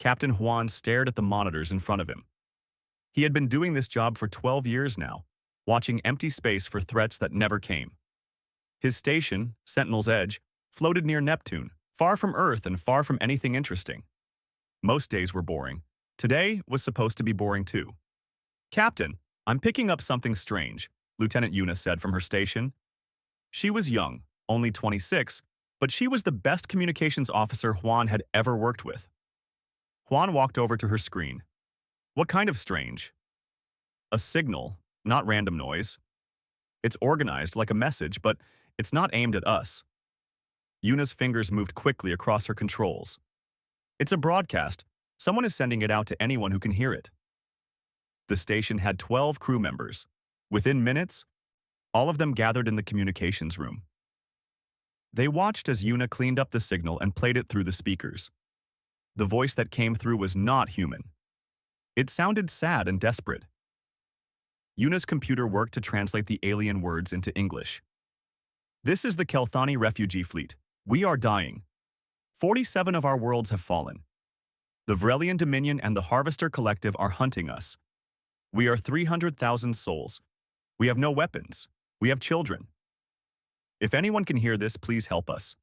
Captain Juan stared at the monitors in front of him. He had been doing this job for 12 years now, watching empty space for threats that never came. His station, Sentinel's Edge, floated near Neptune, far from Earth and far from anything interesting. Most days were boring. Today was supposed to be boring too. "Captain, I'm picking up something strange," Lieutenant Yuna said from her station. She was young, only 26, but she was the best communications officer Juan had ever worked with. Juan walked over to her screen. "What kind of strange?" "A signal, not random noise. It's organized like a message, but it's not aimed at us." Yuna's fingers moved quickly across her controls. "It's a broadcast. Someone is sending it out to anyone who can hear it." The station had 12 crew members. Within minutes, all of them gathered in the communications room. They watched as Yuna cleaned up the signal and played it through the speakers. The voice that came through was not human. It sounded sad and desperate. Yuna's computer worked to translate the alien words into English. "This is the Kelthani refugee fleet. We are dying. 47 of our worlds have fallen. The Vrelian Dominion and the Harvester Collective are hunting us. We are 300,000 souls. We have no weapons. We have children. If anyone can hear this, please help us.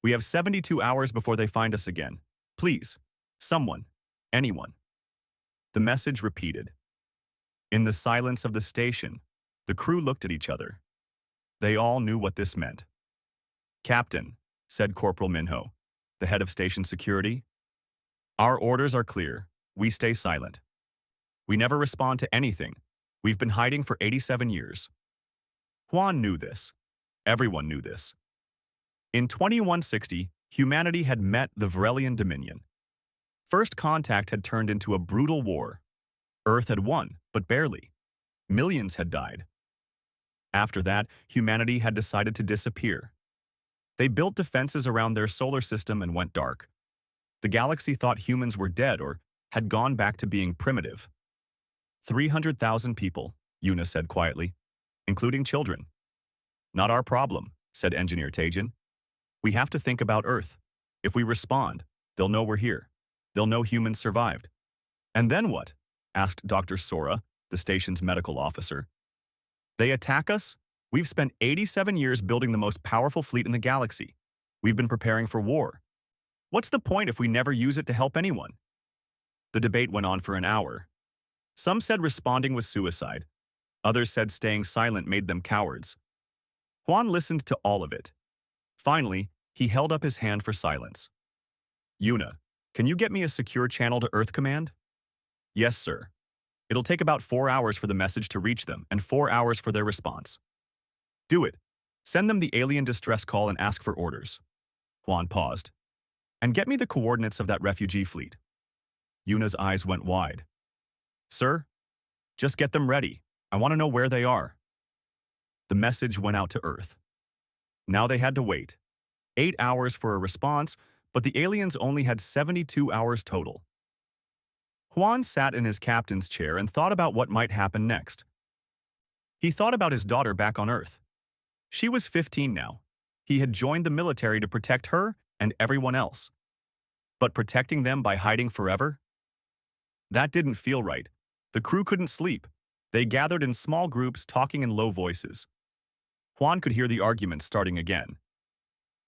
We have 72 hours before they find us again. Please, someone, anyone." The message repeated. In the silence of the station, the crew looked at each other. They all knew what this meant. "Captain," said Corporal Minho, the head of station security, "our orders are clear. We stay silent. We never respond to anything. We've been hiding for 87 years. Juan knew this. Everyone knew this. In 2160, humanity had met the Vrelian Dominion. First contact had turned into a brutal war. Earth had won, but barely. Millions had died. After that, humanity had decided to disappear. They built defenses around their solar system and went dark. The galaxy thought humans were dead or had gone back to being primitive. 300,000 people, Yuna said quietly, including children. "Not our problem," said Engineer Tajin. "We have to think about Earth. If we respond, they'll know we're here. They'll know humans survived." "And then what?" asked Dr. Sora, the station's medical officer. "They attack us? We've spent 87 years building the most powerful fleet in the galaxy. We've been preparing for war. What's the point if we never use it to help anyone?" The debate went on for an hour. Some said responding was suicide. Others said staying silent made them cowards. Juan listened to all of it. Finally, he held up his hand for silence. "Yuna, can you get me a secure channel to Earth Command?" "Yes, sir. It'll take about 4 hours for the message to reach them and 4 hours for their response." "Do it. Send them the alien distress call and ask for orders." Juan paused. "And get me the coordinates of that refugee fleet." Yuna's eyes went wide. "Sir, just get them ready. I want to know where they are." The message went out to Earth. Now they had to wait. 8 hours for a response, but the aliens only had 72 hours total. Juan sat in his captain's chair and thought about what might happen next. He thought about his daughter back on Earth. She was 15 now. He had joined the military to protect her and everyone else. But protecting them by hiding forever? That didn't feel right. The crew couldn't sleep. They gathered in small groups, talking in low voices. Juan could hear the arguments starting again.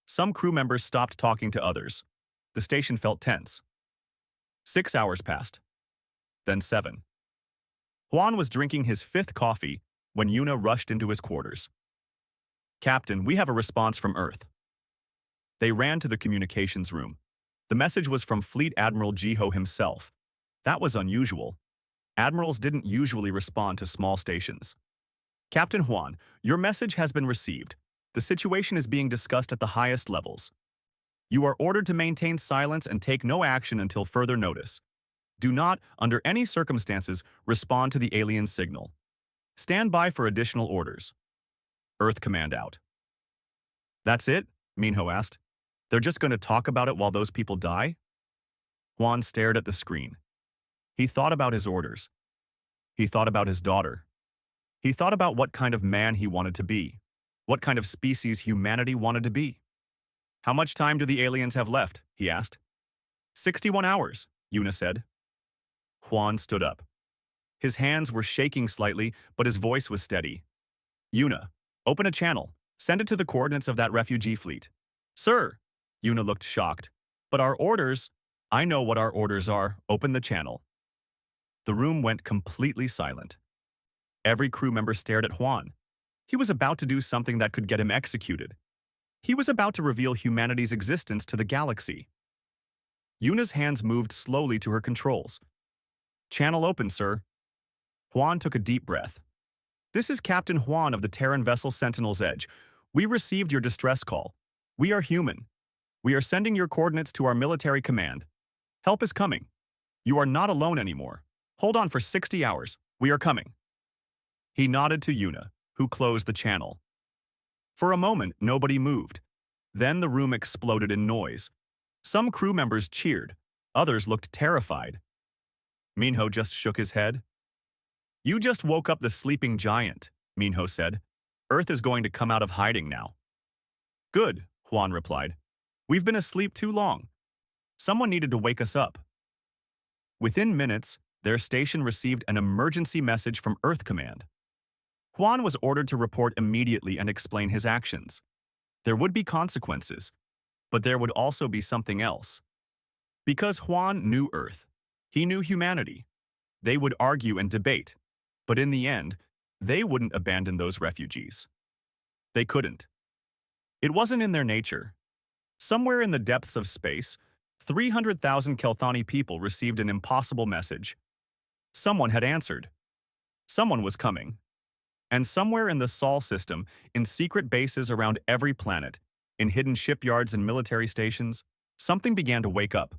Some crew members stopped talking to others. The station felt tense. 6 hours passed. Then 7. Juan was drinking his 5th coffee when Yuna rushed into his quarters. "Captain, we have a response from Earth." They ran to the communications room. The message was from Fleet Admiral Jiho himself. That was unusual. Admirals didn't usually respond to small stations. "Captain Juan, your message has been received. The situation is being discussed at the highest levels. You are ordered to maintain silence and take no action until further notice. Do not, under any circumstances, respond to the alien signal. Stand by for additional orders." Earth Command out. "That's it?" Minho asked. "They're just going to talk about it while those people die?" Juan stared at the screen. He thought about his orders. He thought about his daughter. He thought about what kind of man he wanted to be, what kind of species humanity wanted to be. "How much time do the aliens have left?" he asked. 61 hours, Yuna said. Juan stood up. His hands were shaking slightly, but his voice was steady. Yuna, open a channel. Send it to the coordinates of that refugee fleet. Sir! Yuna looked shocked. But our orders… I know what our orders are. Open the channel. The room went completely silent. Every crew member stared at Juan. He was about to do something that could get him executed. He was about to reveal humanity's existence to the galaxy. Yuna's hands moved slowly to her controls. Channel open, sir. Juan took a deep breath. This is Captain Juan of the Terran vessel Sentinel's Edge. We received your distress call. We are human. We are sending your coordinates to our military command. Help is coming. You are not alone anymore. Hold on for 60 hours. We are coming. He nodded to Yuna, who closed the channel. For a moment, nobody moved. Then the room exploded in noise. Some crew members cheered. Others looked terrified. Minho just shook his head. You just woke up the sleeping giant, Minho said. Earth is going to come out of hiding now. Good, Juan replied. We've been asleep too long. Someone needed to wake us up. Within minutes, their station received an emergency message from Earth Command. Juan was ordered to report immediately and explain his actions. There would be consequences, but there would also be something else. Because Juan knew Earth, he knew humanity. They would argue and debate, but in the end, they wouldn't abandon those refugees. They couldn't. It wasn't in their nature. Somewhere in the depths of space, 300,000 Kelthani people received an impossible message. Someone had answered. Someone was coming. And somewhere in the Sol system, in secret bases around every planet, in hidden shipyards and military stations, something began to wake up.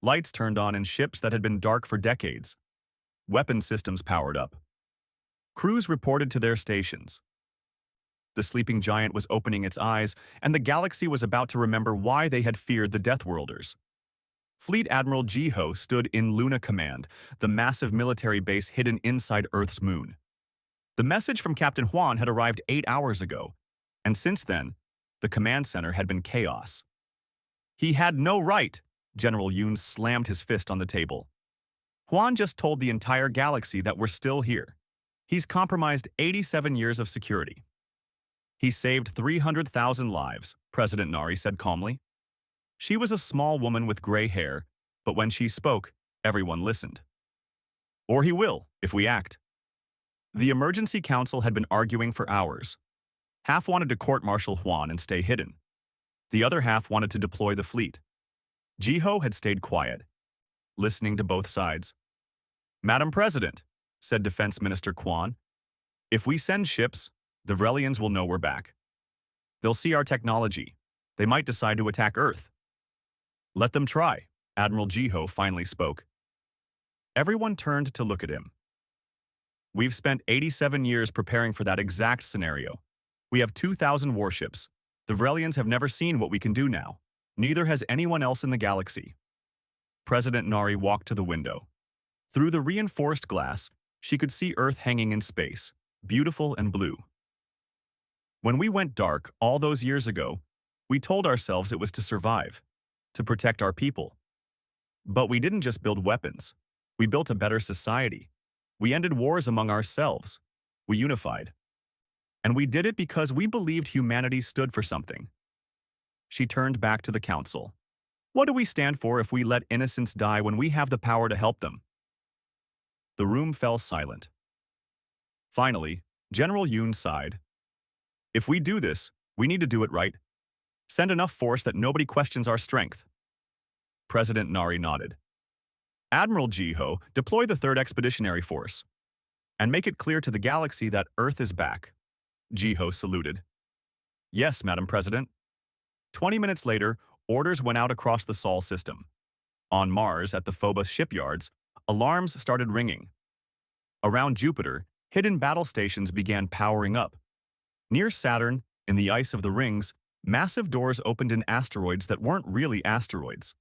Lights turned on in ships that had been dark for decades. Weapon systems powered up. Crews reported to their stations. The sleeping giant was opening its eyes, and the galaxy was about to remember why they had feared the Deathworlders. Fleet Admiral Jiho stood in Luna Command, the massive military base hidden inside Earth's moon. The message from Captain Juan had arrived 8 hours ago, and since then, the command center had been chaos. He had no right, General Yoon slammed his fist on the table. Juan just told the entire galaxy that we're still here. He's compromised 87 years of security. He saved 300,000 lives, President Nari said calmly. She was a small woman with gray hair, but when she spoke, everyone listened. Or he will, if we act. The emergency council had been arguing for hours. Half wanted to court-martial Juan and stay hidden. The other half wanted to deploy the fleet. Jiho had stayed quiet, listening to both sides. Madam President, said Defense Minister Quan, if we send ships, the Vrelians will know we're back. They'll see our technology. They might decide to attack Earth. Let them try, Admiral Jiho finally spoke. Everyone turned to look at him. We've spent 87 years preparing for that exact scenario. We have 2,000 warships. The Vrelians have never seen what we can do now. Neither has anyone else in the galaxy. President Nari walked to the window. Through the reinforced glass, she could see Earth hanging in space, beautiful and blue. When we went dark all those years ago, we told ourselves it was to survive, to protect our people. But we didn't just build weapons. We built a better society. We ended wars among ourselves. We unified. And we did it because we believed humanity stood for something. She turned back to the council. What do we stand for if we let innocents die when we have the power to help them? The room fell silent. Finally, General Yoon sighed. If we do this, we need to do it right. Send enough force that nobody questions our strength. President Nari nodded. Admiral Jiho, deploy the 3rd Expeditionary Force. And make it clear to the galaxy that Earth is back. Jiho saluted. Yes, Madam President. 20 minutes later, orders went out across the Sol system. On Mars, at the Phobos shipyards, alarms started ringing. Around Jupiter, hidden battle stations began powering up. Near Saturn, in the ice of the rings, massive doors opened in asteroids that weren't really asteroids.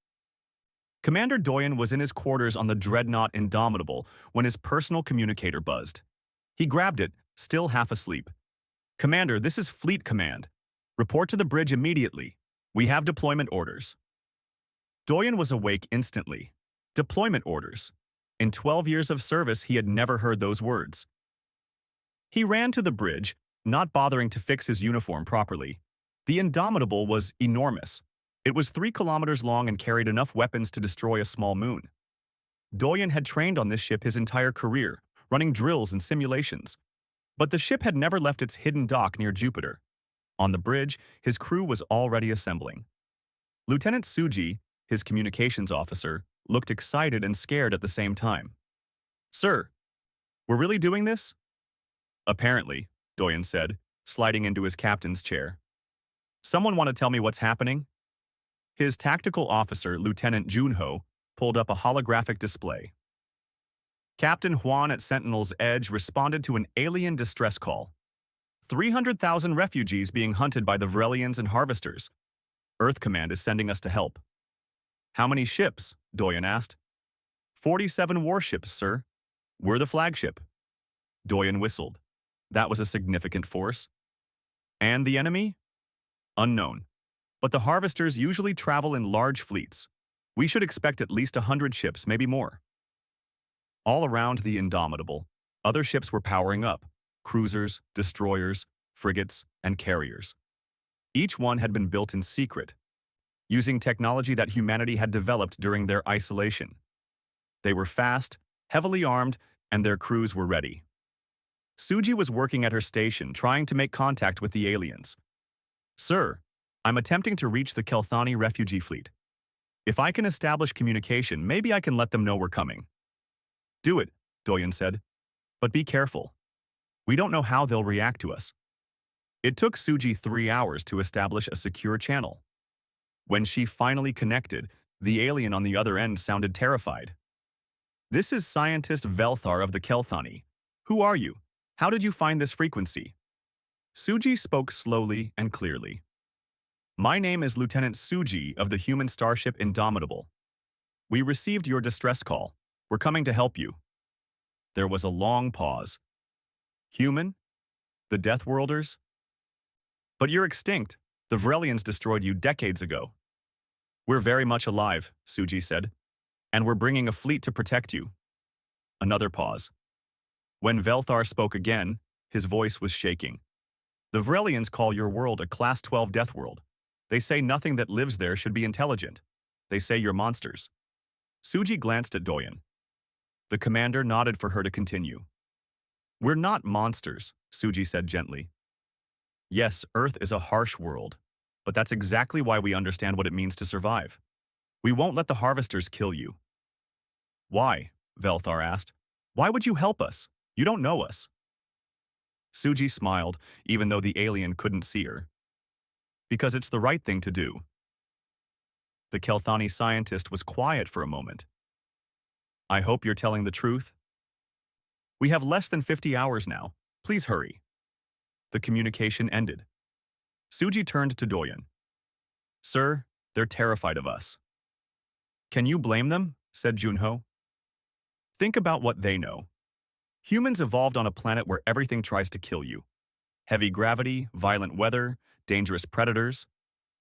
Commander Doyen was in his quarters on the dreadnought Indomitable when his personal communicator buzzed. He grabbed it, still half asleep. Commander, this is Fleet Command. Report to the bridge immediately. We have deployment orders. Doyen was awake instantly. Deployment orders. In 12 years of service, he had never heard those words. He ran to the bridge, not bothering to fix his uniform properly. The Indomitable was enormous. It was 3 kilometers long and carried enough weapons to destroy a small moon. Doyen had trained on this ship his entire career, running drills and simulations. But the ship had never left its hidden dock near Jupiter. On the bridge, his crew was already assembling. Lieutenant Suji, his communications officer, looked excited and scared at the same time. "Sir, we're really doing this?" "Apparently," Doyen said, sliding into his captain's chair. "Someone want to tell me what's happening?" His tactical officer, Lieutenant Junho, pulled up a holographic display. Captain Juan at Sentinel's Edge responded to an alien distress call. 300,000 refugees being hunted by the Vrelians and Harvesters. Earth Command is sending us to help. "How many ships?" Doyen asked. 47 warships, sir. We're the flagship." Doyen whistled. That was a significant force. "And the enemy?" "Unknown. But the Harvesters usually travel in large fleets. We should expect at least 100 ships, maybe more." All around the Indomitable, other ships were powering up. Cruisers, destroyers, frigates, and carriers. Each one had been built in secret, using technology that humanity had developed during their isolation. They were fast, heavily armed, and their crews were ready. Suji was working at her station, trying to make contact with the aliens. "Sir, I'm attempting to reach the Kelthani refugee fleet. If I can establish communication, maybe I can let them know we're coming." "Do it," Doyen said. "But be careful. We don't know how they'll react to us." It took Suji 3 hours to establish a secure channel. When she finally connected, the alien on the other end sounded terrified. "This is scientist Velthar of the Kelthani. Who are you? How did you find this frequency?" Suji spoke slowly and clearly. "My name is Lieutenant Suji of the human starship Indomitable. We received your distress call. We're coming to help you." There was a long pause. "Human? The Deathworlders? But you're extinct. The Vrelians destroyed you decades ago." "We're very much alive," Suji said. "And we're bringing a fleet to protect you." Another pause. When Velthar spoke again, his voice was shaking. "The Vrelians call your world a Class 12 death world. They say nothing that lives there should be intelligent. They say you're monsters." Suji glanced at Doyen. The commander nodded for her to continue. "We're not monsters," Suji said gently. "Yes, Earth is a harsh world, but that's exactly why we understand what it means to survive. We won't let the Harvesters kill you." "Why?" Velthar asked. "Why would you help us? You don't know us." Suji smiled, even though the alien couldn't see her. "Because it's the right thing to do." The Kelthani scientist was quiet for a moment. "I hope you're telling the truth." "We have less than 50 hours now. Please hurry." The communication ended. Suji turned to Doyen. "Sir, they're terrified of us." "Can you blame them?" said Junho. "Think about what they know. Humans evolved on a planet where everything tries to kill you. Heavy gravity, violent weather, dangerous predators.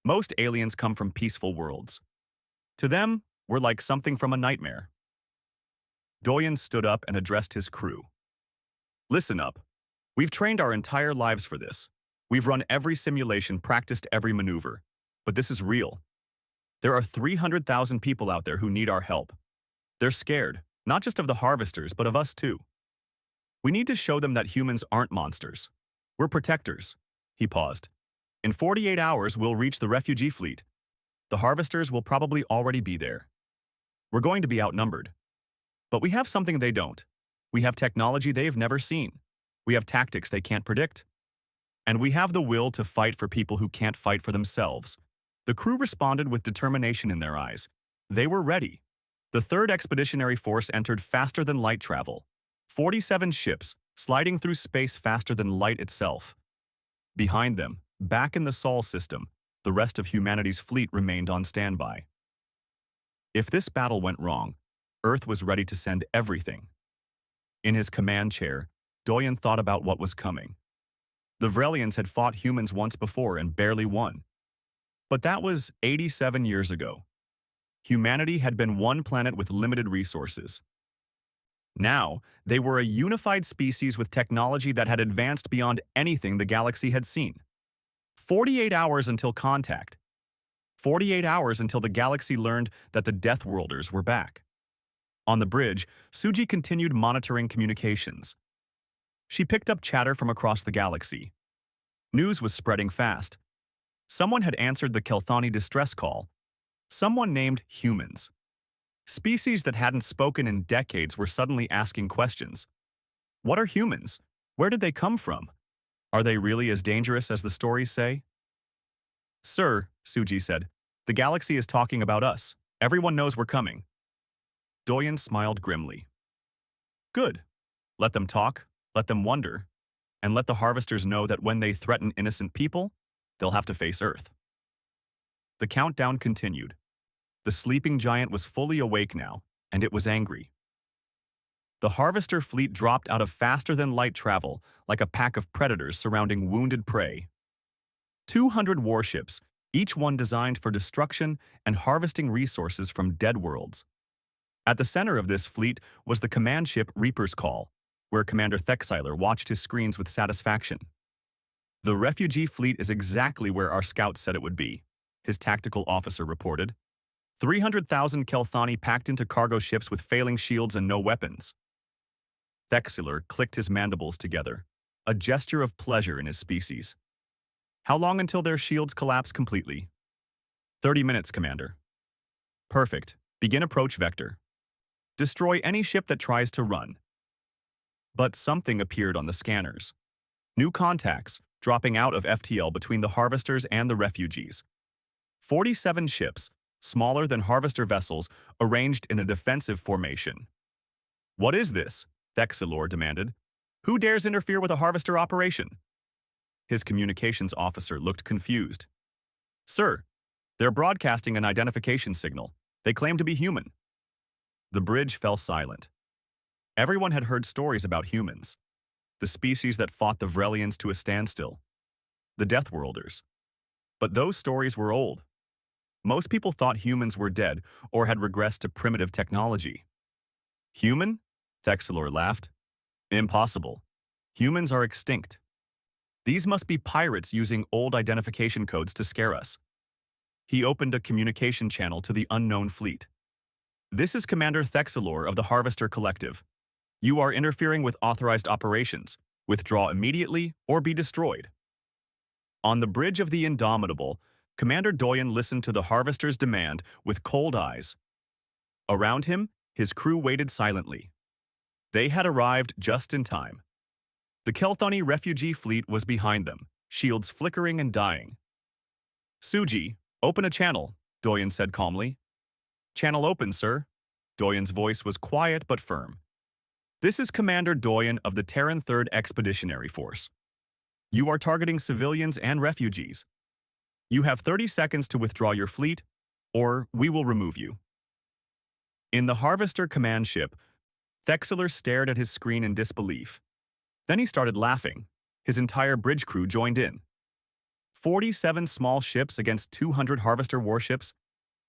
Most aliens come from peaceful worlds. To them, we're like something from a nightmare." Doyen stood up and addressed his crew. "Listen up. We've trained our entire lives for this. We've run every simulation, practiced every maneuver. But this is real. There are 300,000 people out there who need our help. They're scared, not just of the Harvesters, but of us too. We need to show them that humans aren't monsters. We're protectors." He paused. "In 48 hours, we'll reach the refugee fleet. The Harvesters will probably already be there. We're going to be outnumbered. But we have something they don't. We have technology they've never seen. We have tactics they can't predict. And we have the will to fight for people who can't fight for themselves." The crew responded with determination in their eyes. They were ready. The 3rd Expeditionary Force entered faster than light travel. 47 ships, sliding through space faster than light itself. Behind them, back in the Sol system, the rest of humanity's fleet remained on standby. If this battle went wrong, Earth was ready to send everything. In his command chair, Doyen thought about what was coming. The Vrelians had fought humans once before and barely won. But that was 87 years ago. Humanity had been one planet with limited resources. Now, they were a unified species with technology that had advanced beyond anything the galaxy had seen. 48 hours until contact. 48 hours until the galaxy learned that the Deathworlders were back. On the bridge, Suji continued monitoring communications. She picked up chatter from across the galaxy. News was spreading fast. Someone had answered the Kelthani distress call. Someone named humans. Species that hadn't spoken in decades were suddenly asking questions. What are humans? Where did they come from? Are they really as dangerous as the stories say? Sir, Suji said, the galaxy is talking about us. Everyone knows we're coming. Doyen smiled grimly. Good. Let them talk, let them wonder, and let the harvesters know that when they threaten innocent people, they'll have to face Earth. The countdown continued. The sleeping giant was fully awake now, and it was angry. The harvester fleet dropped out of faster-than-light travel like a pack of predators surrounding wounded prey. 200 warships, each one designed for destruction and harvesting resources from dead worlds. At the center of this fleet was the command ship Reaper's Call, where Commander Thexyler watched his screens with satisfaction. The refugee fleet is exactly where our scouts said it would be, his tactical officer reported. 300,000 Kelthani packed into cargo ships with failing shields and no weapons. Thexyler clicked his mandibles together, a gesture of pleasure in his species. How long until their shields collapse completely? 30 minutes, Commander. Perfect. Begin approach vector. Destroy any ship that tries to run. But something appeared on the scanners. New contacts, dropping out of FTL between the harvesters and the refugees. 47 ships, smaller than harvester vessels, arranged in a defensive formation. What is this? Thexylor demanded. Who dares interfere with a harvester operation? His communications officer looked confused. Sir, they're broadcasting an identification signal. They claim to be human. The bridge fell silent. Everyone had heard stories about humans, the species that fought the Vrelians to a standstill, the Deathworlders. But those stories were old. Most people thought humans were dead or had regressed to primitive technology. Human? Thexylor laughed. Impossible. Humans are extinct. These must be pirates using old identification codes to scare us. He opened a communication channel to the unknown fleet. This is Commander Thexylor of the Harvester Collective. You are interfering with authorized operations. Withdraw immediately or be destroyed. On the bridge of the Indomitable, Commander Doyen listened to the Harvester's demand with cold eyes. Around him, his crew waited silently. They had arrived just in time. The Kelthani refugee fleet was behind them, shields flickering and dying. Suji, open a channel, Doyen said calmly. Channel open, sir. Doyen's voice was quiet but firm. This is Commander Doyen of the Terran 3rd Expeditionary Force. You are targeting civilians and refugees. You have 30 seconds to withdraw your fleet, or we will remove you. In the Harvester command ship, Thexyler stared at his screen in disbelief. Then he started laughing. His entire bridge crew joined in. 47 small ships against 200 Harvester warships?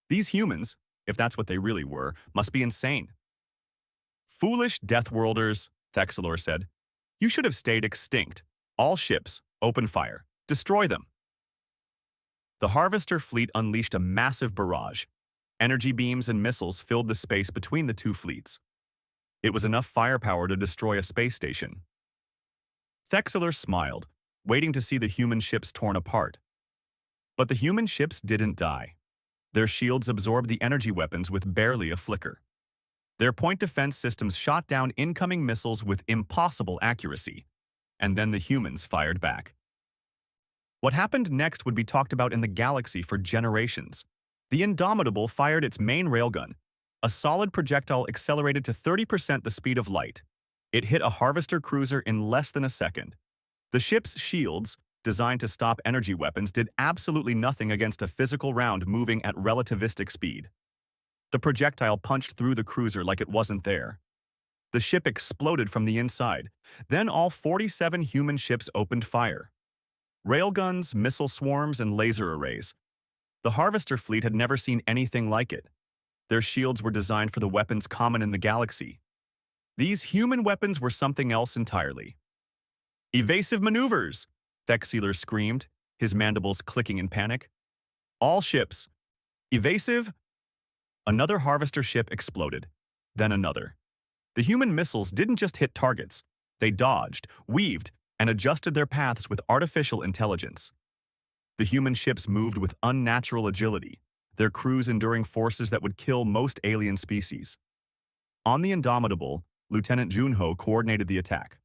These humans, if that's what they really were, must be insane. Foolish Deathworlders, Thexylor said. You should have stayed extinct. All ships, open fire. Destroy them. The Harvester fleet unleashed a massive barrage. Energy beams and missiles filled the space between the two fleets. It was enough firepower to destroy a space station. Thexyler smiled, waiting to see the human ships torn apart. But the human ships didn't die. Their shields absorbed the energy weapons with barely a flicker. Their point defense systems shot down incoming missiles with impossible accuracy, and then the humans fired back. What happened next would be talked about in the galaxy for generations. The Indomitable fired its main railgun. A solid projectile accelerated to 30% the speed of light. It hit a Harvester cruiser in less than a second. The ship's shields, designed to stop energy weapons, did absolutely nothing against a physical round moving at relativistic speed. The projectile punched through the cruiser like it wasn't there. The ship exploded from the inside. Then all 47 human ships opened fire. Railguns, missile swarms, and laser arrays. The Harvester fleet had never seen anything like it. Their shields were designed for the weapons common in the galaxy. These human weapons were something else entirely. "Evasive maneuvers!" Thexeler screamed, his mandibles clicking in panic. "All ships! Evasive!" Another harvester ship exploded, then another. The human missiles didn't just hit targets. They dodged, weaved, and adjusted their paths with artificial intelligence. The human ships moved with unnatural agility, their crews enduring forces that would kill most alien species. On the Indomitable, Lieutenant Junho coordinated the attack.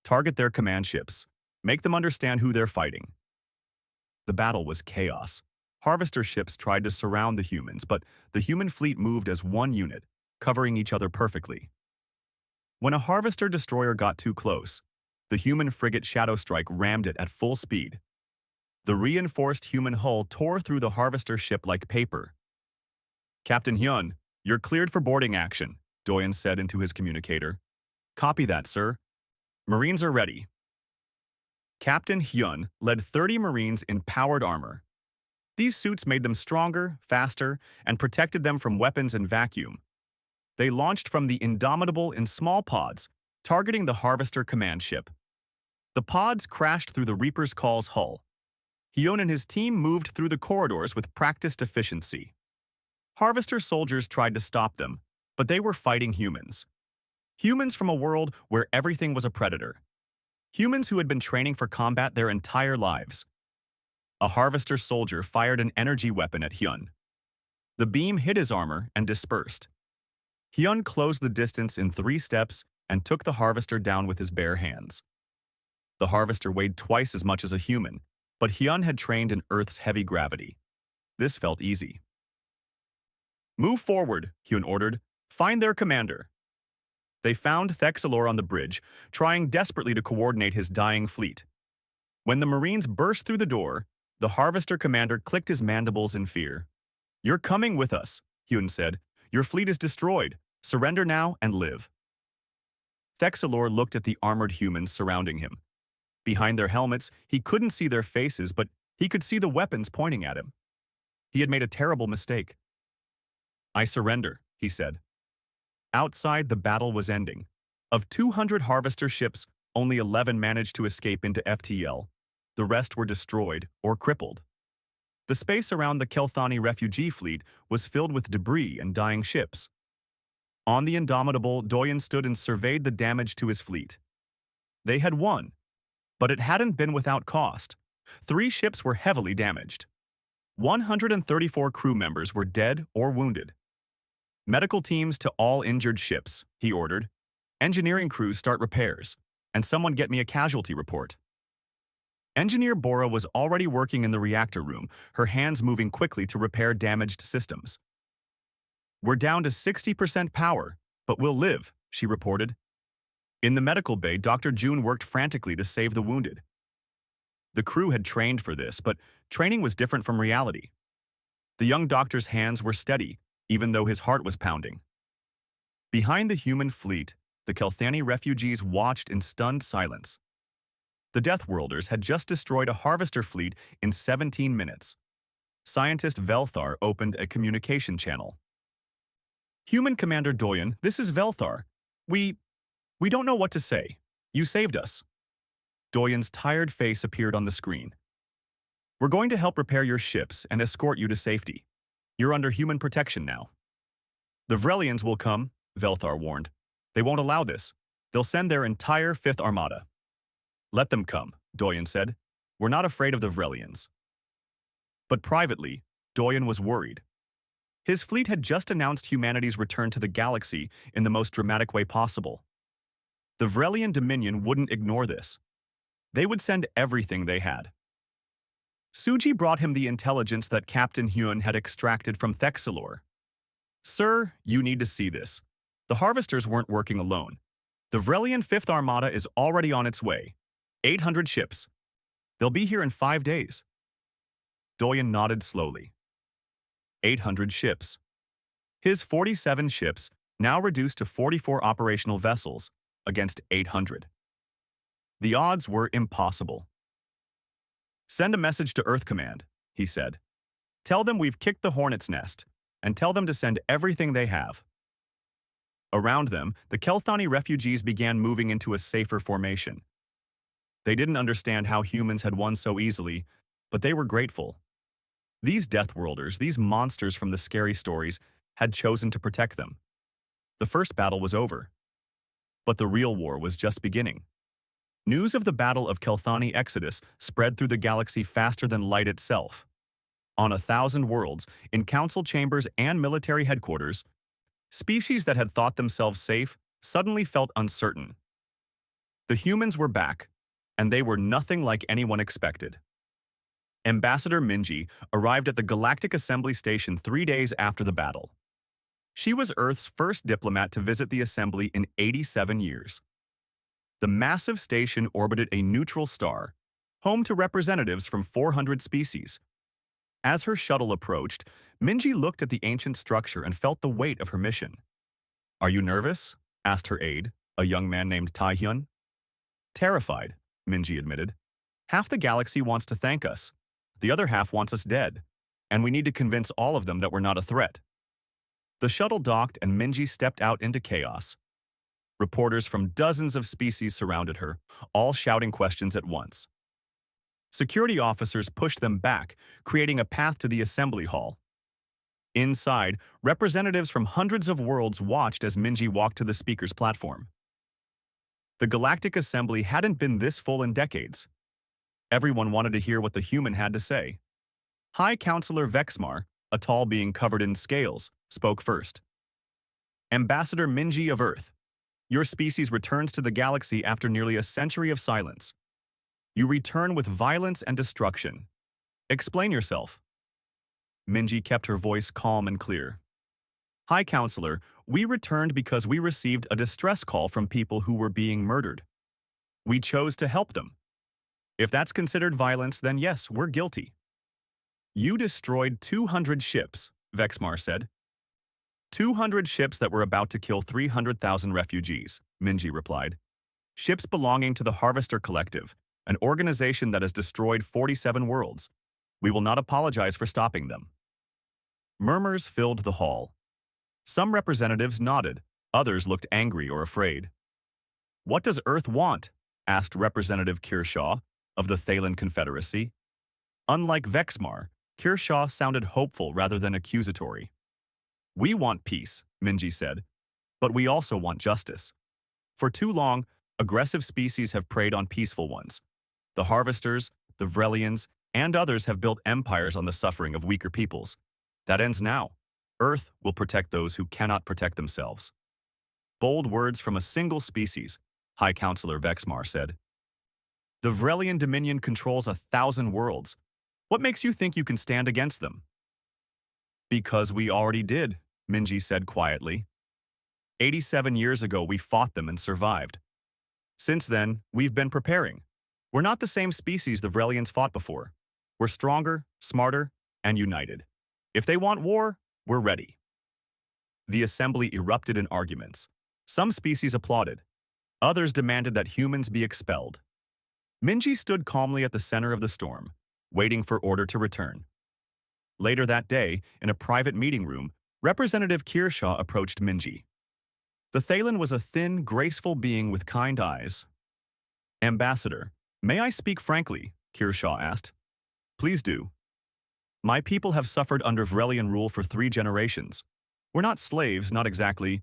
Target their command ships. Make them understand who they're fighting. The battle was chaos. Harvester ships tried to surround the humans, but the human fleet moved as one unit, covering each other perfectly. When a harvester destroyer got too close, the human frigate Shadow Strike rammed it at full speed. The reinforced human hull tore through the harvester ship like paper. "Captain Hyun, you're cleared for boarding action," Doyen said into his communicator. "Copy that, sir. Marines are ready." Captain Hyun led 30 Marines in powered armor. These suits made them stronger, faster, and protected them from weapons and vacuum. They launched from the Indomitable in small pods, targeting the Harvester command ship. The pods crashed through the Reaper's Call's hull. Hyun and his team moved through the corridors with practiced efficiency. Harvester soldiers tried to stop them, but they were fighting humans. Humans from a world where everything was a predator. Humans who had been training for combat their entire lives. A Harvester soldier fired an energy weapon at Hyun. The beam hit his armor and dispersed. Hyun closed the distance in 3 steps and took the Harvester down with his bare hands. The Harvester weighed twice as much as a human, but Hyun had trained in Earth's heavy gravity. This felt easy. "Move forward," Hyun ordered. "Find their commander." They found Thexelor on the bridge, trying desperately to coordinate his dying fleet. When the Marines burst through the door, the Harvester commander clicked his mandibles in fear. "You're coming with us," Hyun said. "Your fleet is destroyed. Surrender now and live." Thexelor looked at the armored humans surrounding him. Behind their helmets, he couldn't see their faces, but he could see the weapons pointing at him. He had made a terrible mistake. "I surrender," he said. Outside, the battle was ending. Of 200 Harvester ships, only 11 managed to escape into FTL. The rest were destroyed or crippled. The space around the Kelthani refugee fleet was filled with debris and dying ships. On the Indomitable, Doyen stood and surveyed the damage to his fleet. They had won, but it hadn't been without cost. 3 ships were heavily damaged. 134 crew members were dead or wounded. "Medical teams to all injured ships," he ordered. "Engineering crews start repairs, and someone get me a casualty report." Engineer Bora was already working in the reactor room, her hands moving quickly to repair damaged systems. "We're down to 60% power, but we'll live," she reported. In the medical bay, Dr. June worked frantically to save the wounded. The crew had trained for this, but training was different from reality. The young doctor's hands were steady, even though his heart was pounding. Behind the human fleet, the Kelthani refugees watched in stunned silence. The Deathworlders had just destroyed a harvester fleet in 17 minutes. Scientist Velthar opened a communication channel. "Human Commander Doyen, this is Velthar. We don't know what to say. You saved us." Doyen's tired face appeared on the screen. "We're going to help repair your ships and escort you to safety. You're under human protection now." "The Vrelians will come," Velthar warned. "They won't allow this. They'll send their entire 5th Armada." "Let them come," Doyen said. "We're not afraid of the Vrelians." But privately, Doyen was worried. His fleet had just announced humanity's return to the galaxy in the most dramatic way possible. The Vrelian Dominion wouldn't ignore this. They would send everything they had. Suji brought him the intelligence that Captain Hyun had extracted from Thexelor. "Sir, you need to see this. The Harvesters weren't working alone. The Vrelian 5th Armada is already on its way. 800 ships. They'll be here in 5 days." Doyen nodded slowly. 800 ships. His 47 ships, now reduced to 44 operational vessels, against 800. The odds were impossible. "Send a message to Earth Command," he said. "Tell them we've kicked the hornet's nest, and tell them to send everything they have. Around them, the Kelthani refugees began moving into a safer formation. They didn't understand how humans had won so easily, but they were grateful. These Deathworlders, these monsters from the scary stories, had chosen to protect them. The first battle was over, but the real war was just beginning. News of the Battle of Kelthani Exodus spread through the galaxy faster than light itself. On 1,000 worlds, in council chambers and military headquarters, species that had thought themselves safe suddenly felt uncertain. The humans were back, and they were nothing like anyone expected. Ambassador Minji arrived at the Galactic Assembly Station 3 days after the battle. She was Earth's first diplomat to visit the Assembly in 87 years. The massive station orbited a neutral star, home to representatives from 400 species. As her shuttle approached, Minji looked at the ancient structure and felt the weight of her mission. "Are you nervous?" asked her aide, a young man named Taehyun. "Terrified," Minji admitted. "Half the galaxy wants to thank us. The other half wants us dead, and we need to convince all of them that we're not a threat." The shuttle docked and Minji stepped out into chaos. Reporters from dozens of species surrounded her, all shouting questions at once. Security officers pushed them back, creating a path to the assembly hall. Inside, representatives from hundreds of worlds watched as Minji walked to the speaker's platform. The Galactic Assembly hadn't been this full in decades. Everyone wanted to hear what the human had to say. High Counselor Vexmar, a tall being covered in scales, spoke first. "Ambassador Minji of Earth, your species returns to the galaxy after nearly a century of silence. You return with violence and destruction. Explain yourself." Minji kept her voice calm and clear. "High Counselor, we returned because we received a distress call from people who were being murdered. We chose to help them. If that's considered violence, then yes, we're guilty." "You destroyed 200 ships," Vexmar said. 200 ships that were about to kill 300,000 refugees, Minji replied. "Ships belonging to the Harvester Collective, an organization that has destroyed 47 worlds. We will not apologize for stopping them." Murmurs filled the hall. Some representatives nodded, others looked angry or afraid. "What does Earth want?" asked Representative Kershaw of the Thalen Confederacy. Unlike Vexmar, Kershaw sounded hopeful rather than accusatory. "We want peace," Minji said, "but we also want justice. For too long, aggressive species have preyed on peaceful ones. The Harvesters, the Vrelians, and others have built empires on the suffering of weaker peoples. That ends now. Earth will protect those who cannot protect themselves." Bold words from a single species, High Counselor Vexmar said. "The Vrelian Dominion controls 1,000 worlds. What makes you think you can stand against them?" "Because we already did," Minji said quietly. 87 years ago, we fought them and survived. Since then, we've been preparing. We're not the same species the Vrelians fought before. We're stronger, smarter, and united. If they want war, we're ready." The assembly erupted in arguments. Some species applauded. Others demanded that humans be expelled. Minji stood calmly at the center of the storm, waiting for order to return. Later that day, in a private meeting room, Representative Kershaw approached Minji. The Thalen was a thin, graceful being with kind eyes. "Ambassador, may I speak frankly?" Kershaw asked. "Please do. My people have suffered under Vrelian rule for 3 generations. We're not slaves, not exactly,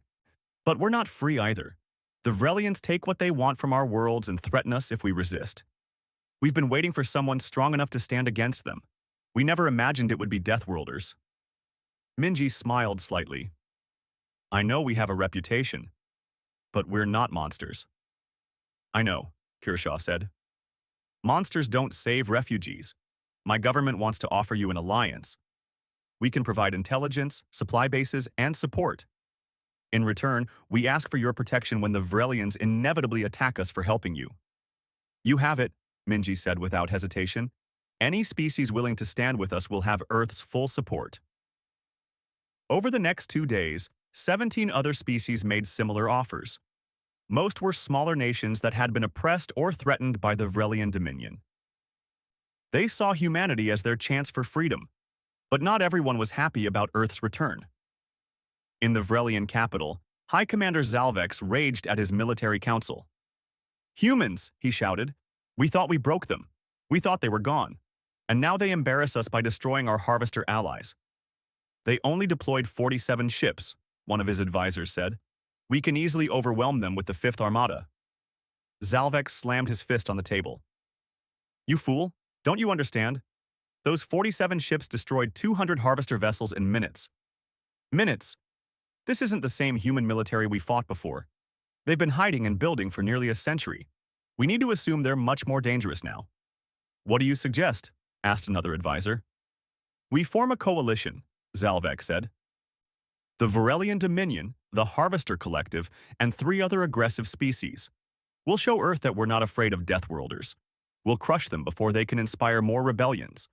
but we're not free either. The Vrelians take what they want from our worlds and threaten us if we resist. We've been waiting for someone strong enough to stand against them. We never imagined it would be Deathworlders." Minji smiled slightly. "I know we have a reputation, but we're not monsters." "I know," Kershaw said. "Monsters don't save refugees. My government wants to offer you an alliance. We can provide intelligence, supply bases, and support. In return, we ask for your protection when the Vrelians inevitably attack us for helping you." "You have it," Minji said without hesitation. "Any species willing to stand with us will have Earth's full support." Over the next 2 days, 17 other species made similar offers. Most were smaller nations that had been oppressed or threatened by the Vrelian Dominion. They saw humanity as their chance for freedom, but not everyone was happy about Earth's return. In the Vrelian capital, High Commander Zalvex raged at his military council. "Humans," he shouted. "We thought we broke them. We thought they were gone. And now they embarrass us by destroying our harvester allies." "They only deployed 47 ships," one of his advisors said. "We can easily overwhelm them with the 5th Armada." Zalvex slammed his fist on the table. "You fool, don't you understand? Those 47 ships destroyed 200 harvester vessels in minutes." "Minutes? This isn't the same human military we fought before. They've been hiding and building for nearly a century. We need to assume they're much more dangerous now." "What do you suggest?" asked another advisor. "We form a coalition," Zalvex said. "The Varelian Dominion, the Harvester Collective, and 3 other aggressive species. We'll show Earth that we're not afraid of Deathworlders. We'll crush them before they can inspire more rebellions."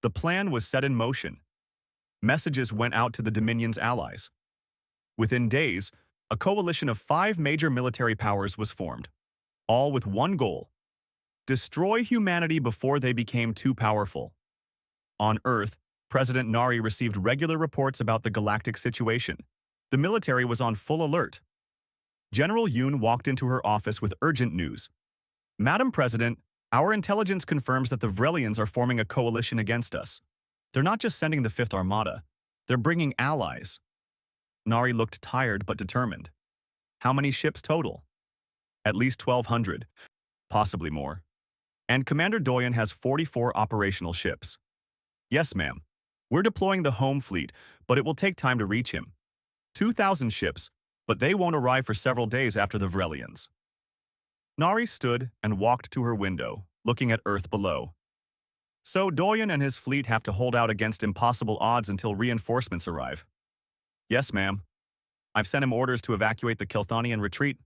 The plan was set in motion. Messages went out to the Dominion's allies. Within days, a coalition of 5 major military powers was formed, all with one goal: destroy humanity before they became too powerful. On Earth, President Nari received regular reports about the galactic situation. The military was on full alert. General Yoon walked into her office with urgent news. "Madam President, our intelligence confirms that the Vrelians are forming a coalition against us. They're not just sending the 5th Armada, they're bringing allies." Nari looked tired but determined. "How many ships total?" "At least 1,200, possibly more. And Commander Doyen has 44 operational ships." "Yes, ma'am. We're deploying the home fleet, but it will take time to reach him. 2,000 ships, but they won't arrive for several days after the Vrelians." Nari stood and walked to her window, looking at Earth below. "So Doyen and his fleet have to hold out against impossible odds until reinforcements arrive." "Yes, ma'am. I've sent him orders to evacuate the Kelthani and retreat.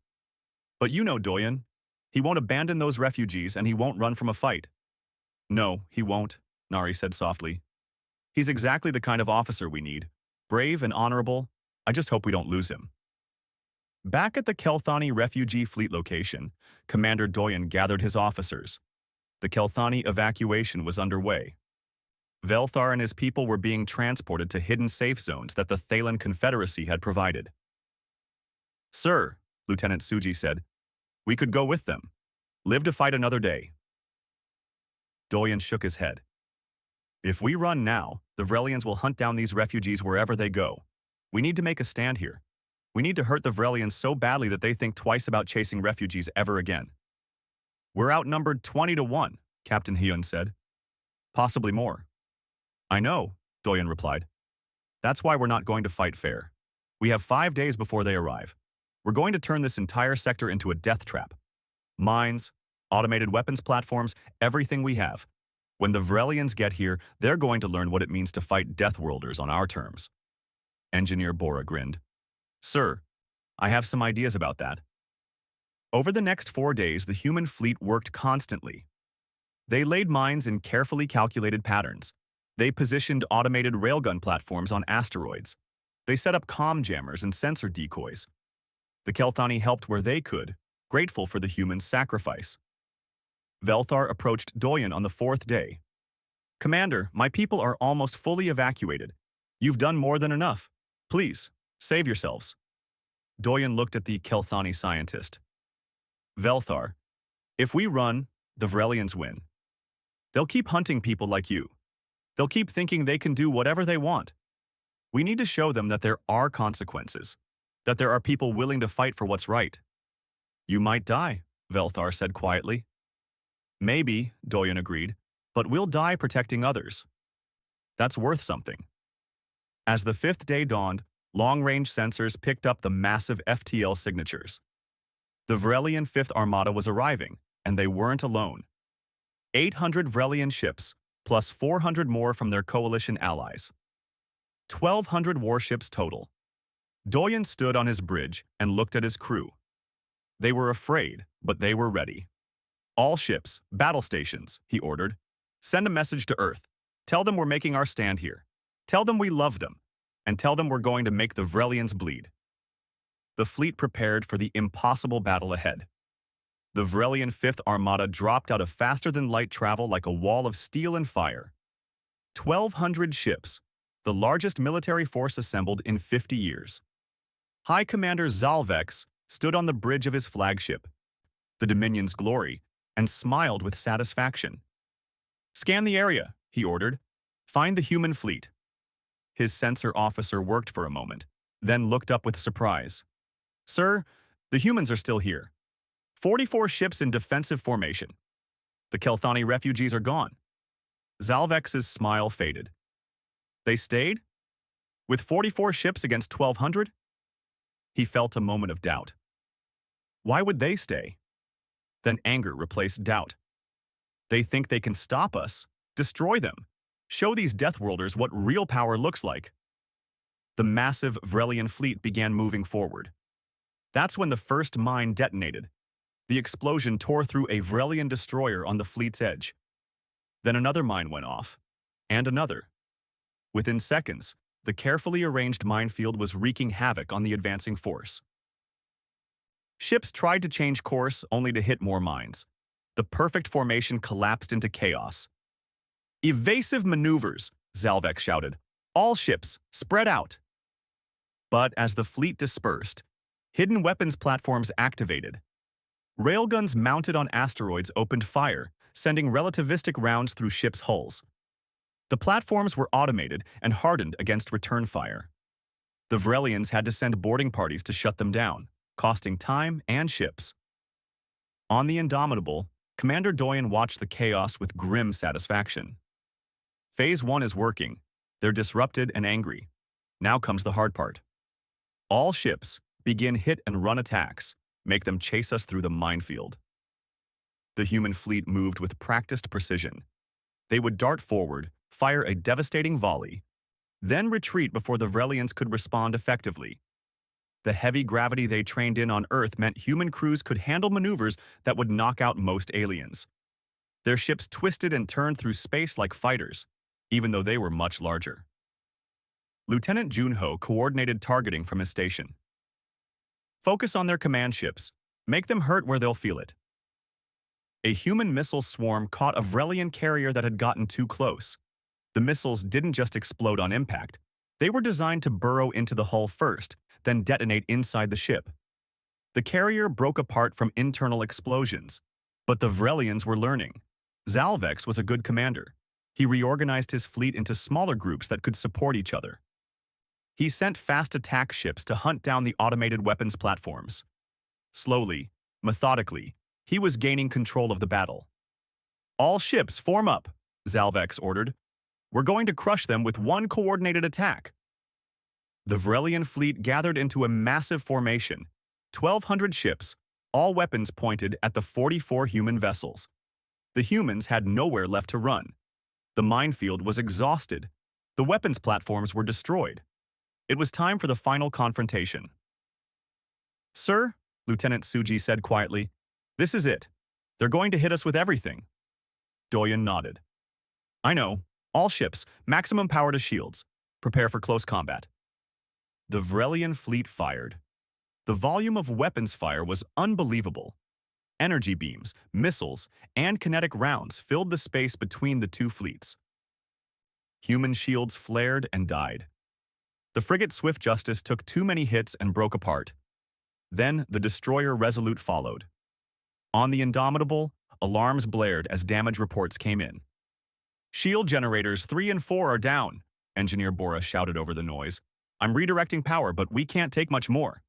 But you know Doyen. He won't abandon those refugees and he won't run from a fight." "No, he won't," Nari said softly. "He's exactly the kind of officer we need. Brave and honorable. I just hope we don't lose him." Back at the Kelthani refugee fleet location, Commander Doyen gathered his officers. The Kelthani evacuation was underway. Velthar and his people were being transported to hidden safe zones that the Thalen Confederacy had provided. "Sir," Lieutenant Suji said, "we could go with them. Live to fight another day." Doyen shook his head. "If we run now, the Vrelians will hunt down these refugees wherever they go. We need to make a stand here. We need to hurt the Vrelians so badly that they think twice about chasing refugees ever again." "We're outnumbered 20 to 1, Captain Hyun said. "Possibly more." "I know," Doyen replied. "That's why we're not going to fight fair. We have 5 days before they arrive. We're going to turn this entire sector into a death trap. Mines, automated weapons platforms, everything we have. When the Vrelians get here, they're going to learn what it means to fight Deathworlders on our terms." Engineer Bora grinned. "Sir, I have some ideas about that." Over the next 4 days, the human fleet worked constantly. They laid mines in carefully calculated patterns. They positioned automated railgun platforms on asteroids. They set up comm jammers and sensor decoys. The Kelthani helped where they could, grateful for the human sacrifice. Velthar approached Doyen on the 4th day. "Commander, my people are almost fully evacuated. You've done more than enough. Please, save yourselves." Doyen looked at the Kelthani scientist. "Velthar, if we run, the Vrelians win. They'll keep hunting people like you. They'll keep thinking they can do whatever they want. We need to show them that there are consequences, that there are people willing to fight for what's right." "You might die," Velthar said quietly. "Maybe," Doyen agreed, "but we'll die protecting others. That's worth something." As the 5th day dawned, long-range sensors picked up the massive FTL signatures. The Vrelian 5th Armada was arriving, and they weren't alone. 800 Vrelian ships, plus 400 more from their coalition allies. 1,200 warships total. Doyen stood on his bridge and looked at his crew. They were afraid, but they were ready. "All ships, battle stations," he ordered. "Send a message to Earth. Tell them we're making our stand here. Tell them we love them. And tell them we're going to make the Vrelians bleed." The fleet prepared for the impossible battle ahead. The Vrelian 5th Armada dropped out of faster-than-light travel like a wall of steel and fire. 1,200 ships, the largest military force assembled in 50 years. High Commander Zalvex stood on the bridge of his flagship, the Dominion's glory, and smiled with satisfaction. "Scan the area," he ordered. "Find the human fleet." His sensor officer worked for a moment, then looked up with surprise. "Sir, the humans are still here. 44 ships in defensive formation. The Kelthani refugees are gone." Zalvex's smile faded. "They stayed? With 44 ships against 1,200? He felt a moment of doubt. Why would they stay? Then anger replaced doubt. "They think they can stop us, destroy them, show these Deathworlders what real power looks like." The massive Vrelian fleet began moving forward. That's when the first mine detonated. The explosion tore through a Vrelian destroyer on the fleet's edge. Then another mine went off, and another. Within seconds, the carefully arranged minefield was wreaking havoc on the advancing force. Ships tried to change course only to hit more mines. The perfect formation collapsed into chaos. "Evasive maneuvers," Zalvex shouted. "All ships, spread out." But as the fleet dispersed, hidden weapons platforms activated. Railguns mounted on asteroids opened fire, sending relativistic rounds through ships' hulls. The platforms were automated and hardened against return fire. The Vrelians had to send boarding parties to shut them down, costing time and ships. On the Indomitable, Commander Doyen watched the chaos with grim satisfaction. Phase 1 is working. They're disrupted and angry. Now comes the hard part. All ships begin hit-and-run attacks, make them chase us through the minefield. The human fleet moved with practiced precision. They would dart forward, fire a devastating volley, then retreat before the Vrelians could respond effectively. The heavy gravity they trained in on Earth meant human crews could handle maneuvers that would knock out most aliens. Their ships twisted and turned through space like fighters, even though they were much larger. Lieutenant Junho coordinated targeting from his station. "Focus on their command ships. Make them hurt where they'll feel it." A human missile swarm caught a Vrelian carrier that had gotten too close. The missiles didn't just explode on impact. They were designed to burrow into the hull first, then detonate inside the ship. The carrier broke apart from internal explosions, but the Vrelians were learning. Zalvex was a good commander. He reorganized his fleet into smaller groups that could support each other. He sent fast attack ships to hunt down the automated weapons platforms. Slowly, methodically, he was gaining control of the battle. "All ships form up," Zalvex ordered. "We're going to crush them with one coordinated attack." The Vrelian fleet gathered into a massive formation, 1,200 ships, all weapons pointed at the 44 human vessels. The humans had nowhere left to run. The minefield was exhausted. The weapons platforms were destroyed. It was time for the final confrontation. "Sir," Lieutenant Suji said quietly, "this is it. They're going to hit us with everything." Doyen nodded. "I know. All ships, maximum power to shields. Prepare for close combat." The Vrelian fleet fired. The volume of weapons fire was unbelievable. Energy beams, missiles, and kinetic rounds filled the space between the two fleets. Human shields flared and died. The frigate Swift Justice took too many hits and broke apart. Then the destroyer Resolute followed. On the Indomitable, alarms blared as damage reports came in. "Shield generators 3 and 4 are down," Engineer Bora shouted over the noise. "I'm redirecting power, but we can't take much more."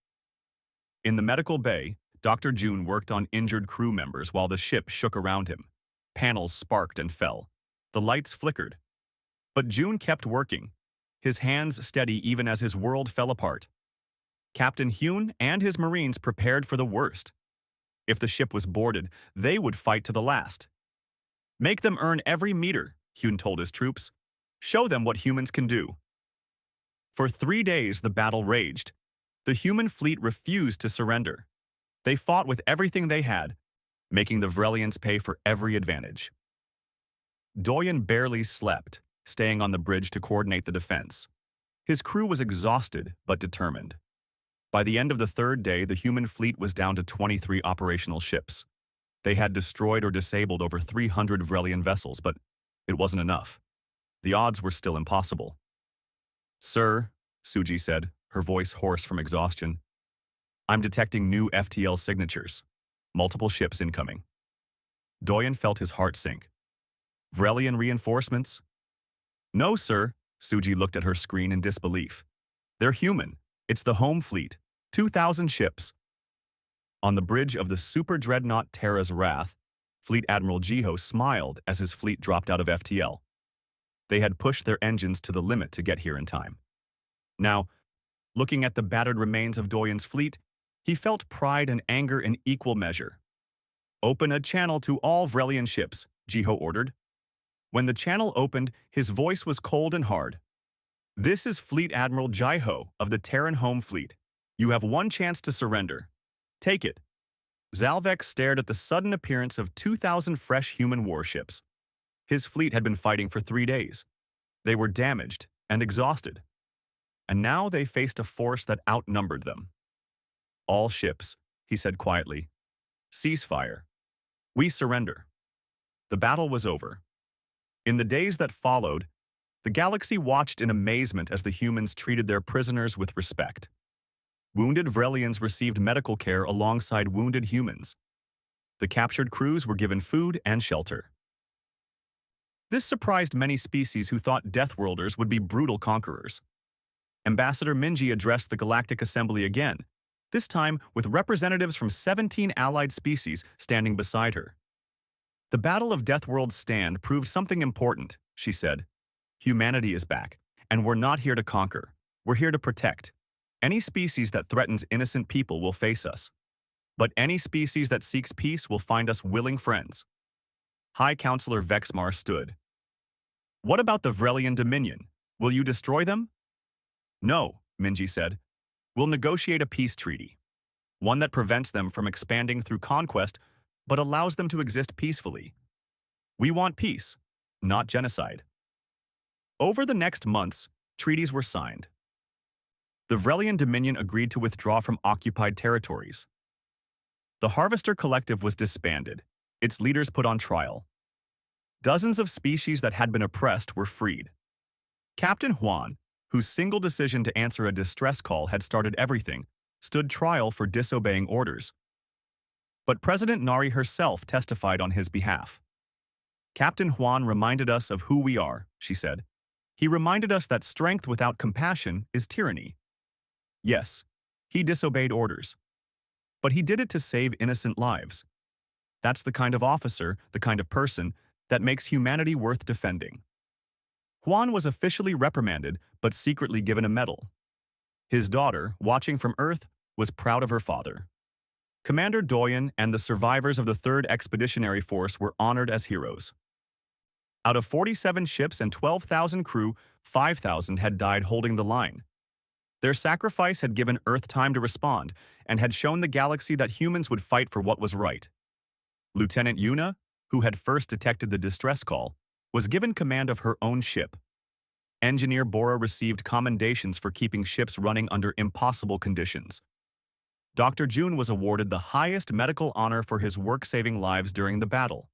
In the medical bay, Dr. June worked on injured crew members while the ship shook around him. Panels sparked and fell. The lights flickered. But June kept working, his hands steady even as his world fell apart. Captain Hune and his Marines prepared for the worst. If the ship was boarded, they would fight to the last. "Make them earn every meter," Hune told his troops. "Show them what humans can do." For 3 days, the battle raged. The human fleet refused to surrender. They fought with everything they had, making the Vrelians pay for every advantage. Doyen barely slept, staying on the bridge to coordinate the defense. His crew was exhausted but determined. By the end of the 3rd day, the human fleet was down to 23 operational ships. They had destroyed or disabled over 300 Vrelian vessels, but it wasn't enough. The odds were still impossible. Sir, Suji said, her voice hoarse from exhaustion, I'm detecting new FTL signatures. Multiple ships incoming. Doyen felt his heart sink. Vrelian reinforcements? No, sir. Suji looked at her screen in disbelief. They're human. It's the home fleet. 2,000 ships. On the bridge of the super dreadnought Terra's Wrath, Fleet Admiral Jiho smiled as his fleet dropped out of FTL. They had pushed their engines to the limit to get here in time. Now, looking at the battered remains of Doyen's fleet, he felt pride and anger in equal measure. Open a channel to all Vrelian ships, Jiho ordered. When the channel opened, his voice was cold and hard. This is Fleet Admiral Jiho of the Terran Home Fleet. You have one chance to surrender. Take it. Zalvek stared at the sudden appearance of 2,000 fresh human warships. His fleet had been fighting for 3 days. They were damaged and exhausted. And now they faced a force that outnumbered them. All ships, he said quietly. Ceasefire. We surrender. The battle was over. In the days that followed, the galaxy watched in amazement as the humans treated their prisoners with respect. Wounded Vrelians received medical care alongside wounded humans. The captured crews were given food and shelter. This surprised many species who thought Deathworlders would be brutal conquerors. Ambassador Minji addressed the Galactic Assembly again, this time with representatives from 17 allied species standing beside her. The Battle of Deathworld's stand proved something important, she said. Humanity is back, and we're not here to conquer. We're here to protect. Any species that threatens innocent people will face us. But any species that seeks peace will find us willing friends. High Counselor Vexmar stood. What about the Vrelian Dominion? Will you destroy them? No, Minji said. We'll negotiate a peace treaty. One that prevents them from expanding through conquest, but allows them to exist peacefully. We want peace, not genocide. Over the next months, treaties were signed. The Vrelian Dominion agreed to withdraw from occupied territories. The Harvester Collective was disbanded, its leaders put on trial. Dozens of species that had been oppressed were freed. Captain Juan, whose single decision to answer a distress call had started everything, stood trial for disobeying orders. But President Nari herself testified on his behalf. Captain Juan reminded us of who we are, she said. He reminded us that strength without compassion is tyranny. Yes, he disobeyed orders. But he did it to save innocent lives. That's the kind of officer, the kind of person, that makes humanity worth defending. Juan was officially reprimanded, but secretly given a medal. His daughter, watching from Earth, was proud of her father. Commander Doyen and the survivors of the 3rd Expeditionary Force were honored as heroes. Out of 47 ships and 12,000 crew, 5,000 had died holding the line. Their sacrifice had given Earth time to respond and had shown the galaxy that humans would fight for what was right. Lieutenant Yuna, who had first detected the distress call, was given command of her own ship. Engineer Bora received commendations for keeping ships running under impossible conditions. Dr. June was awarded the highest medical honor for his work saving lives during the battle.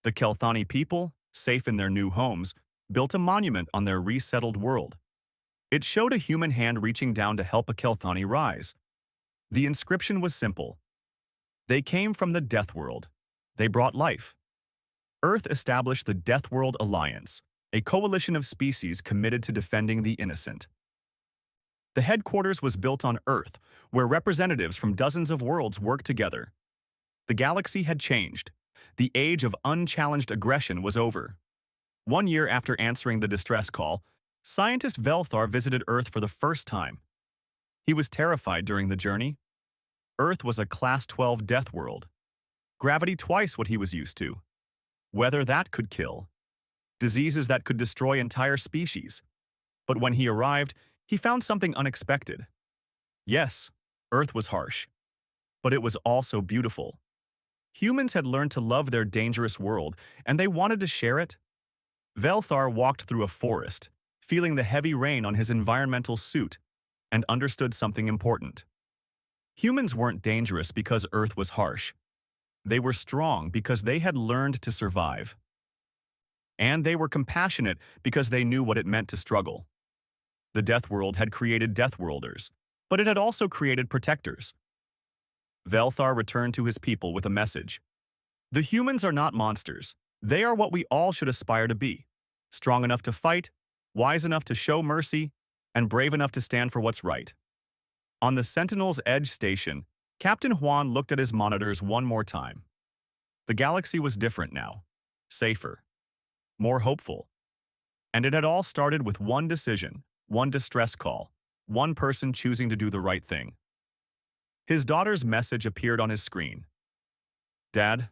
The Kelthani people, safe in their new homes, built a monument on their resettled world. It showed a human hand reaching down to help a Kelthani rise. The inscription was simple. They came from the Death World. They brought life. Earth established the Death World Alliance, a coalition of species committed to defending the innocent. The headquarters was built on Earth, where representatives from dozens of worlds worked together. The galaxy had changed. The age of unchallenged aggression was over. 1 year after answering the distress call, scientist Velthar visited Earth for the first time. He was terrified during the journey. Earth was a Class 12 death world. Gravity twice what he was used to. Weather that could kill. Diseases that could destroy entire species. But when he arrived, he found something unexpected. Yes, Earth was harsh. But it was also beautiful. Humans had learned to love their dangerous world, and they wanted to share it. Velthar walked through a forest, feeling the heavy rain on his environmental suit, and understood something important. Humans weren't dangerous because Earth was harsh. They were strong because they had learned to survive. And they were compassionate because they knew what it meant to struggle. The Death World had created Deathworlders, but it had also created protectors. Velthar returned to his people with a message. The humans are not monsters. They are what we all should aspire to be. Strong enough to fight, wise enough to show mercy, and brave enough to stand for what's right. On the Sentinel's Edge station, Captain Juan looked at his monitors one more time. The galaxy was different now. Safer. More hopeful. And it had all started with one decision, one distress call, one person choosing to do the right thing. His daughter's message appeared on his screen. Dad,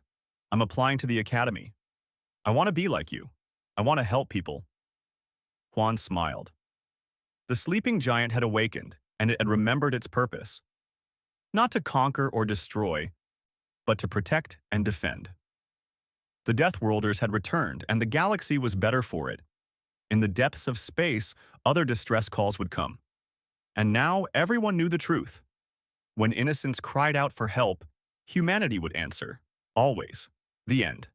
I'm applying to the academy. I want to be like you. I want to help people. Juan smiled. The sleeping giant had awakened, and it had remembered its purpose. Not to conquer or destroy, but to protect and defend. The Deathworlders had returned, and the galaxy was better for it. In the depths of space, other distress calls would come. And now everyone knew the truth. When innocents cried out for help, humanity would answer. Always. The end.